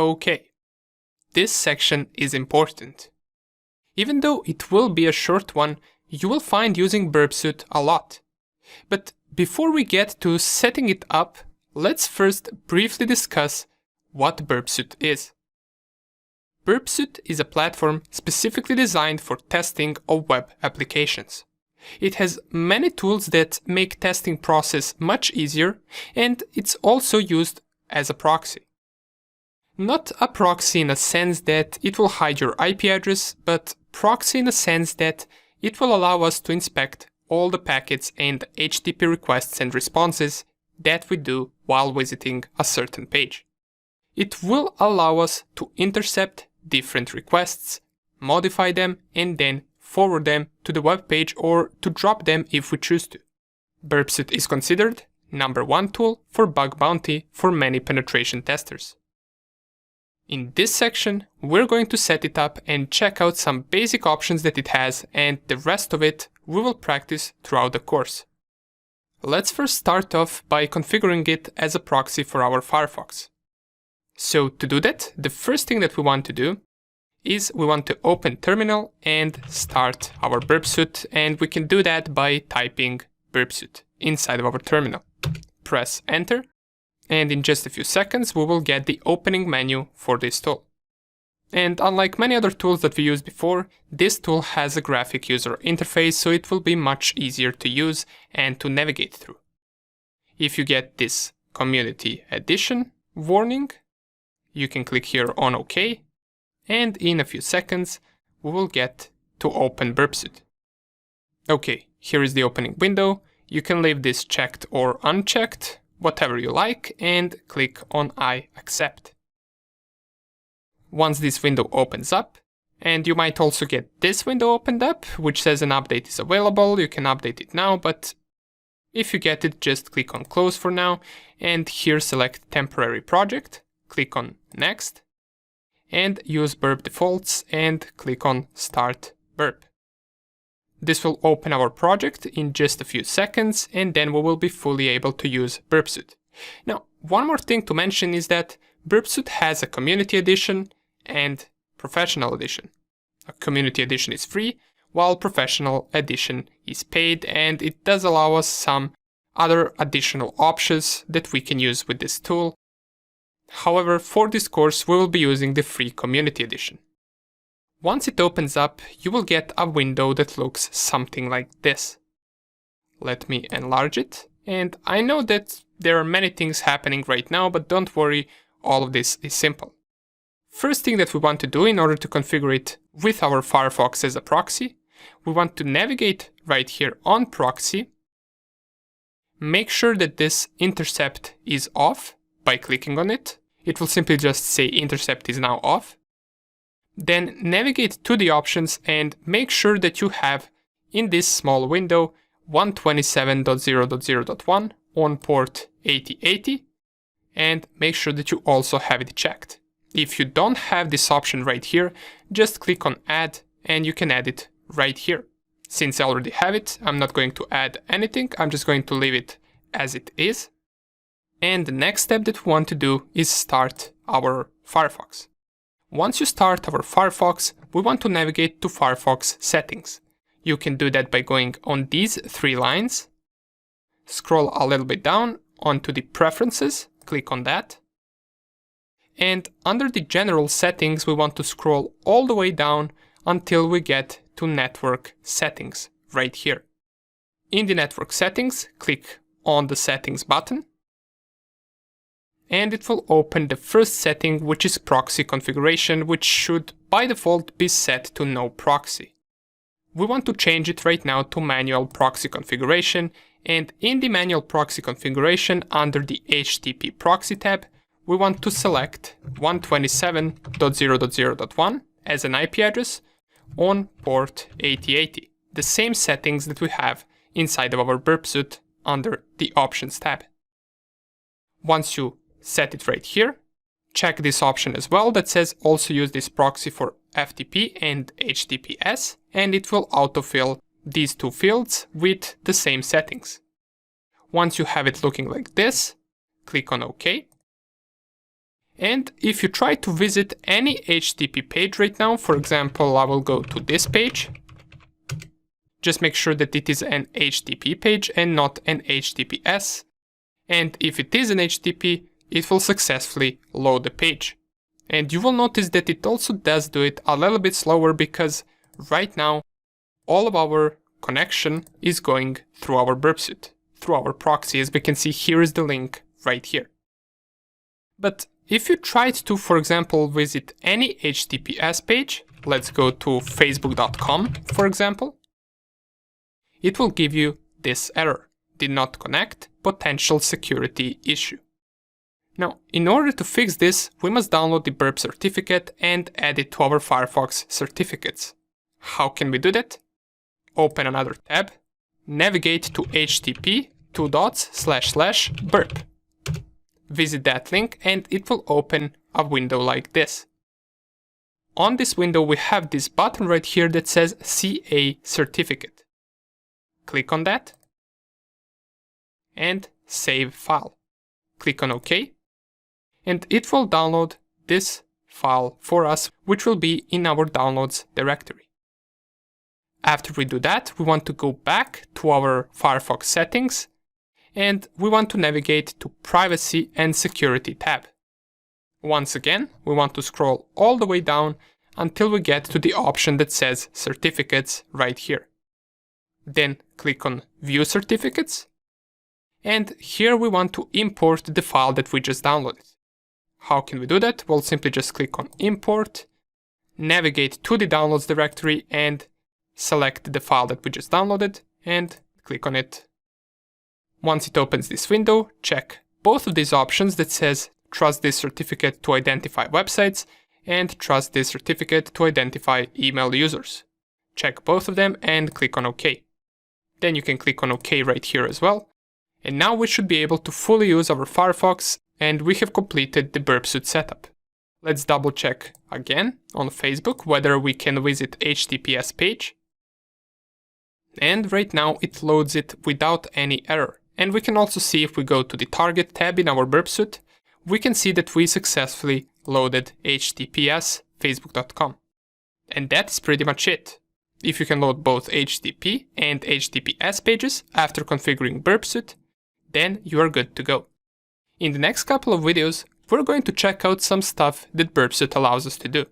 OK. This section is important. Even though it will be a short one, you will find using Burpsuite a lot. But before we get to setting it up, let's first briefly discuss what Burpsuite is. Burpsuite is a platform specifically designed for testing of web applications. It has many tools that make testing process much easier, and it's also used as a proxy. Not a proxy in a sense that it will hide your IP address, but proxy in a sense that it will allow us to inspect all the packets and HTTP requests and responses that we do while visiting a certain page. It will allow us to intercept different requests, modify them, and then forward them to the web page or to drop them if we choose to. Burpsuite is considered #1 tool for bug bounty for many penetration testers. In this section, we're going to set it up and check out some basic options that it has, and the rest of it we will practice throughout the course. Let's first start off by configuring it as a proxy for our Firefox. So to do that, the first thing that we want to do is we want to open terminal and start our Burpsuite, and we can do that by typing Burpsuite inside of our terminal. Press enter, and in just a few seconds we will get the opening menu for this tool. And unlike many other tools that we used before, this tool has a graphic user interface, so it will be much easier to use and to navigate through. If you get this Community Edition warning, you can click here on OK, and in a few seconds we will get to open Burpsuite. OK, here is the opening window. You can leave this checked or unchecked, whatever you like, and click on I accept. Once this window opens up, and you might also get this window opened up, which says an update is available, you can update it now, but if you get it, just click on close for now, and here select temporary project, click on next, and use burp defaults and click on start burp. This will open our project in just a few seconds, and then we will be fully able to use Burpsuite. Now, one more thing to mention is that Burpsuite has a Community Edition and Professional Edition. A Community Edition is free, while Professional Edition is paid, and it does allow us some other additional options that we can use with this tool. However, for this course we will be using the free Community Edition. Once it opens up, you will get a window that looks something like this. Let me enlarge it, and I know that there are many things happening right now, but don't worry, all of this is simple. First thing that we want to do in order to configure it with our Firefox as a proxy, we want to navigate right here on proxy, make sure that this intercept is off by clicking on it. It will simply just say intercept is now off. Then navigate to the options and make sure that you have in this small window 127.0.0.1 on port 8080, and make sure that you also have it checked. If you don't have this option right here, just click on add and you can add it right here. Since I already have it, I'm not going to add anything, I'm just going to leave it as it is. And the next step that we want to do is start our Firefox. Once you start our Firefox, we want to navigate to Firefox settings. You can do that by going on these 3 lines, scroll a little bit down onto the preferences, click on that. And under the general settings, we want to scroll all the way down until we get to network settings right here. In the network settings, click on the settings button, and it will open the first setting, which is proxy configuration, which should by default be set to no proxy. We want to change it right now to manual proxy configuration, and in the manual proxy configuration under the HTTP proxy tab, we want to select 127.0.0.1 as an IP address on port 8080, the same settings that we have inside of our Burpsuite under the options tab. Once you set it right here, check this option as well that says also use this proxy for FTP and HTTPS, and it will autofill these 2 fields with the same settings. Once you have it looking like this, click on OK. And if you try to visit any HTTP page right now, for example, I will go to this page. Just make sure that it is an HTTP page and not an HTTPS. And if it is an HTTP, it will successfully load the page. And you will notice that it also does do it a little bit slower because right now all of our connection is going through our Burpsuite, through our proxy. As we can see, here is the link right here. But if you tried to, for example, visit any HTTPS page, let's go to facebook.com, for example, it will give you this error: did not connect, potential security issue. Now, in order to fix this, we must download the Burp certificate and add it to our Firefox certificates. How can we do that? Open another tab, navigate to http://burp. Visit that link and it will open a window like this. On this window we have this button right here that says CA certificate. Click on that and save file. Click on OK. And it will download this file for us, which will be in our downloads directory. After we do that, we want to go back to our Firefox settings and we want to navigate to Privacy and Security tab. Once again, we want to scroll all the way down until we get to the option that says Certificates right here. Then click on View Certificates, and here we want to import the file that we just downloaded. How can we do that? We'll simply just click on Import, navigate to the Downloads directory and select the file that we just downloaded and click on it. Once it opens this window, check both of these options that says Trust this certificate to identify websites and Trust this certificate to identify email users. Check both of them and click on OK. Then you can click on OK right here as well. And now we should be able to fully use our Firefox and we have completed the Burpsuite setup. Let's double check again on Facebook whether we can visit HTTPS page. And right now it loads it without any error. And we can also see if we go to the Target tab in our Burpsuite, we can see that we successfully loaded HTTPS facebook.com. And that's pretty much it. If you can load both HTTP and HTTPS pages after configuring Burpsuite, then you are good to go. In the next couple of videos, we're going to check out some stuff that Burpsuite allows us to do.